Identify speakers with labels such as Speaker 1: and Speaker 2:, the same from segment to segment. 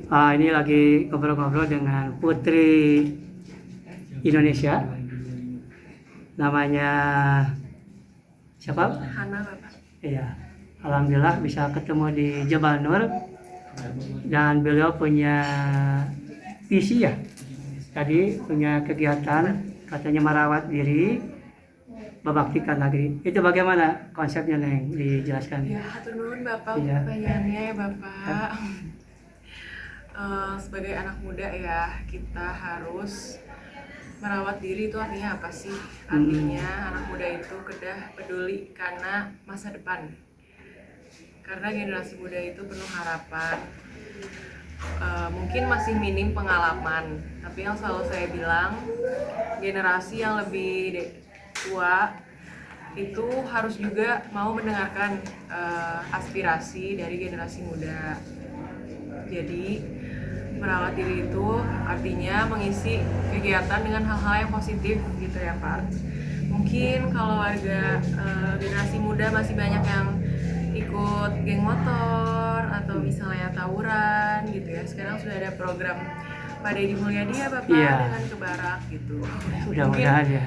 Speaker 1: Ini lagi ngobrol-ngobrol dengan putri Indonesia. Namanya siapa?
Speaker 2: Hana, Bapak.
Speaker 1: Iya. Alhamdulillah bisa ketemu di Jabal Nur dan beliau punya visi ya. Tadi punya kegiatan katanya merawat diri, membaktikan negeri. Itu bagaimana konsepnya, Neng? Dijelaskan.
Speaker 2: Ya, hatur nuhun Bapak
Speaker 1: Iya.
Speaker 2: pertanyaannya ya Bapak. Sebagai anak muda ya, kita harus merawat diri. Itu artinya apa sih? Artinya anak muda itu kedah peduli karena masa depan. Karena generasi muda itu penuh harapan. Mungkin masih minim pengalaman, tapi yang selalu saya bilang, generasi yang lebih tua itu harus juga mau mendengarkan aspirasi dari generasi muda. Jadi merawat diri itu artinya mengisi kegiatan dengan hal-hal yang positif gitu ya Pak. Mungkin kalau warga generasi muda masih banyak yang ikut geng motor atau misalnya tawuran gitu ya. Sekarang sudah ada program Pak Deddy Mulyadi ya Bapak,
Speaker 1: Iya.
Speaker 2: dengan kebarak gitu.
Speaker 1: Mudah-mudahan ya.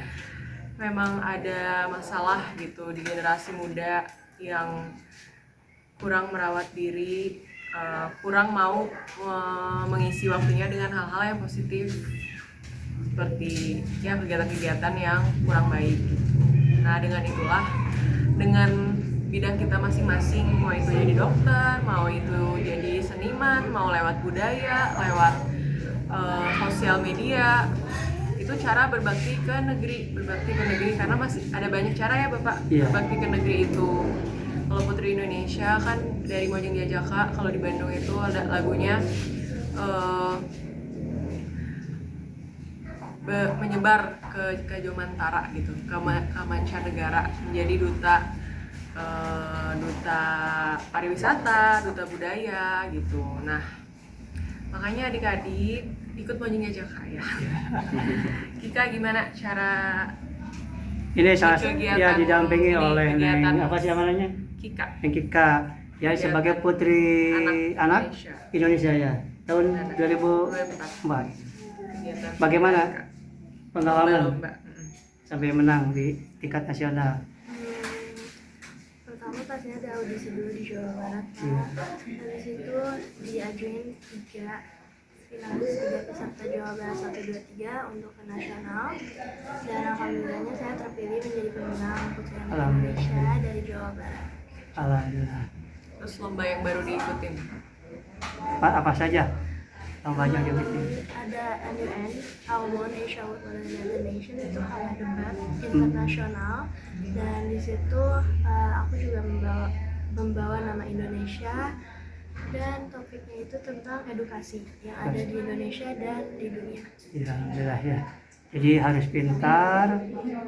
Speaker 2: Memang ada masalah gitu di generasi muda yang kurang merawat diri, kurang mau mengisi waktunya dengan hal-hal yang positif seperti ya kegiatan-kegiatan yang kurang baik. Nah dengan itulah, dengan bidang kita masing-masing, mau itu jadi dokter, mau itu jadi seniman, mau lewat budaya, lewat sosial media, itu cara berbakti ke negeri karena masih ada banyak cara ya Bapak.
Speaker 1: Iya.
Speaker 2: Berbakti ke negeri itu. Kalau Putri Indonesia kan dari Mojang Jajaka, kalau di Bandung itu ada lagunya menyebar ke Jomantara gitu, ke mancanegara, menjadi duta pariwisata, duta budaya gitu. Nah, makanya adik-adik ikut Mojang Jajaka ya. Kika gimana cara
Speaker 1: Ini salah
Speaker 2: kegiatan
Speaker 1: ya didampingi
Speaker 2: ini,
Speaker 1: oleh
Speaker 2: kegiatan
Speaker 1: Neng, apa sih namanya?
Speaker 2: Kika?
Speaker 1: Neng Kika. Ya
Speaker 2: Kegiatan
Speaker 1: sebagai putri anak Indonesia ya. Tahun 2004.
Speaker 2: Kegiatan
Speaker 1: Bagaimana
Speaker 2: Kika.
Speaker 1: pengalaman
Speaker 2: Lomba.
Speaker 1: sampai menang di tingkat nasional?
Speaker 3: Pertama pastinya ada audisi dulu di Jawa Barat Pak.
Speaker 1: Iya.
Speaker 3: Habis itu diajuin 3 finalis, 3 peserta Jawa Barat 1, 2, 3 untuk ke nasional. Dan alhamdulillahnya saya terpilih menjadi pemenang Putri Anak Indonesia dari Jawa Barat.
Speaker 1: Alhamdulillah.
Speaker 2: Terus lomba yang baru diikutin?
Speaker 1: Apa saja lombanya diikuti?
Speaker 3: Ada MUN, Almond Asia World United Nation, itu kayak debat internasional. Dan di situ aku juga membawa nama Indonesia. Dan topiknya itu tentang edukasi yang ada di Indonesia dan di dunia.
Speaker 1: Ya, alhamdulillah ya. Jadi harus pintar,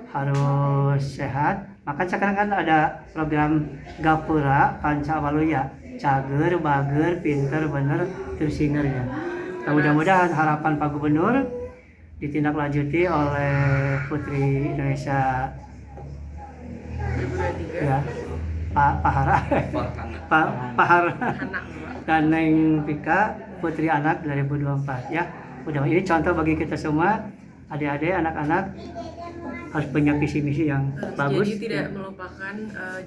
Speaker 1: harus sehat. Maka sekarang kan ada program Gapura Pancawaluya, cager, bager, pinter, bener, tersinger ya. Nah, mudah-mudahan harapan Pak Gubernur ditindaklanjuti oleh Putri Indonesia
Speaker 2: 2023.
Speaker 1: ya, Pak Hara, Pak Hara
Speaker 2: Anak
Speaker 1: dan Neng Pika Putri Anak 2024 ya. Mudah ini contoh bagi kita semua, adik-adik, anak-anak harus punya visi misi yang bagus.
Speaker 2: Jadi tidak melupakan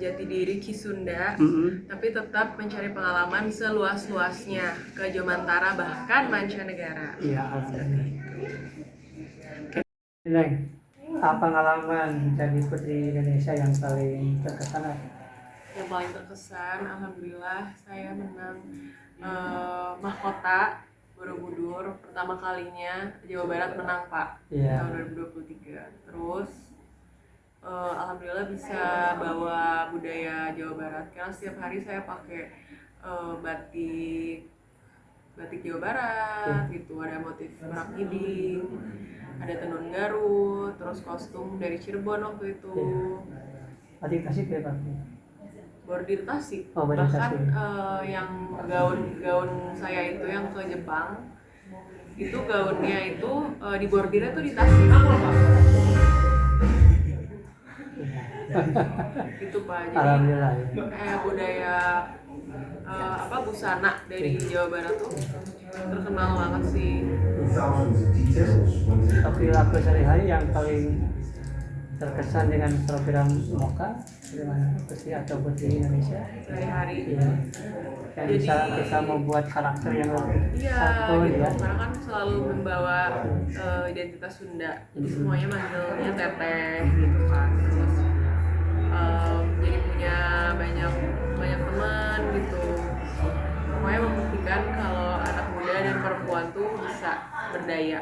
Speaker 2: jati diri Kisunda, tapi tetap mencari pengalaman seluas-luasnya ke Jomantara bahkan mancanegara.
Speaker 1: Iya, alhamdulillah. Neng, apa pengalaman jadi Putri Indonesia yang paling terkesan?
Speaker 2: Yang paling terkesan, alhamdulillah saya menang mahkota Borobudur pertama kalinya. Jawa Barat menang Pak,
Speaker 1: Iya.
Speaker 2: tahun 2023. Terus alhamdulillah bisa bawa budaya Jawa Barat karena setiap hari saya pakai batik Jawa Barat gitu, ada motif merak hiding, ada tenun Garut, terus kostum dari Cirebon waktu itu.
Speaker 1: Adik kasih ke Pak.
Speaker 2: Bordir Tasik.
Speaker 1: Oh, bordir
Speaker 2: Bahkan
Speaker 1: Tasik.
Speaker 2: yang gaun saya itu yang ke Jepang, itu gaunnya itu dibordirnya tuh di Tasik. Itu Pak. Jadi
Speaker 1: Alhamdulillah ya.
Speaker 2: kayak budaya busana dari Jawa Barat tuh terkenal banget sih.
Speaker 1: Perilaku sehari-hari yang paling terkesan dengan program MOKA bagaimana Putri atau Putri Indonesia
Speaker 2: Sehari-hari.
Speaker 1: ya, yang bisa membuat karakter yang lebih
Speaker 2: Iya,
Speaker 1: satu
Speaker 2: gitu.
Speaker 1: ya.
Speaker 2: Karena kan selalu membawa identitas Sunda. Jadi semuanya manggilnya teteh gitu kan. Terus jadi punya banyak teman gitu. Pokoknya membuktikan kalau anak muda dan perempuan tuh bisa berdaya.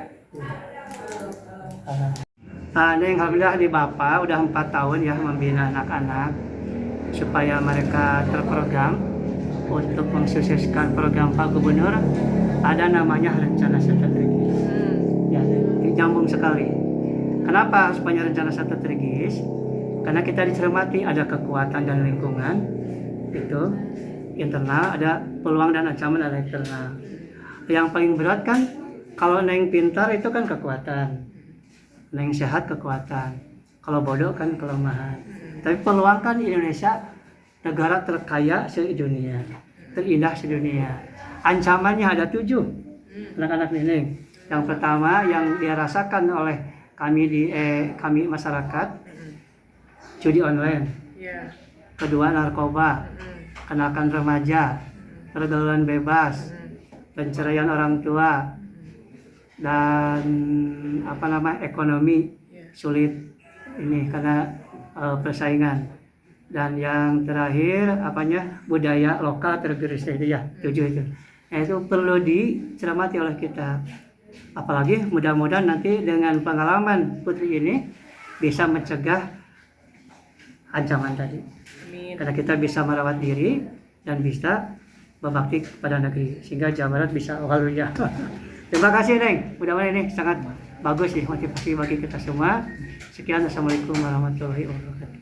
Speaker 1: Neng, alhamdulillah di Bapak udah 4 tahun ya membina anak-anak supaya mereka terprogram untuk mensukseskan program Pak Gubernur. Ada namanya rencana strategis. Ya, nyambung sekali. Kenapa supaya rencana strategis? Karena kita dicermati ada kekuatan dan lingkungan itu internal, ada peluang dan ancaman dari eksternal. Yang paling berat kan kalau Neng pintar itu kan kekuatan, Neng sehat kekuatan, kalau bodoh kan kelemahan. Tapi peluang kan di Indonesia negara terkaya sedunia, terindah sedunia. Ancamannya ada 7 anak-anak Neng. Yang pertama yang dirasakan oleh kami masyarakat, judi online.
Speaker 2: Iya.
Speaker 1: Kedua narkoba, kenakan remaja, pergaulan bebas, penceraian orang tua, dan ekonomi sulit ini karena persaingan. Dan yang terakhir budaya lokal tergerus itu ya 7 itu. Itu perlu dicermati oleh kita. Apalagi mudah-mudahan nanti dengan pengalaman Putri ini bisa mencegah ancaman tadi.
Speaker 2: Amin.
Speaker 1: Karena kita bisa merawat diri dan bisa berbakti pada negeri sehingga Jawa Barat bisa haleluya. Terima kasih Neng, mudah-mudahan ini sangat bagus ya motivasi bagi kita semua. Sekian, assalamualaikum warahmatullahi wabarakatuh.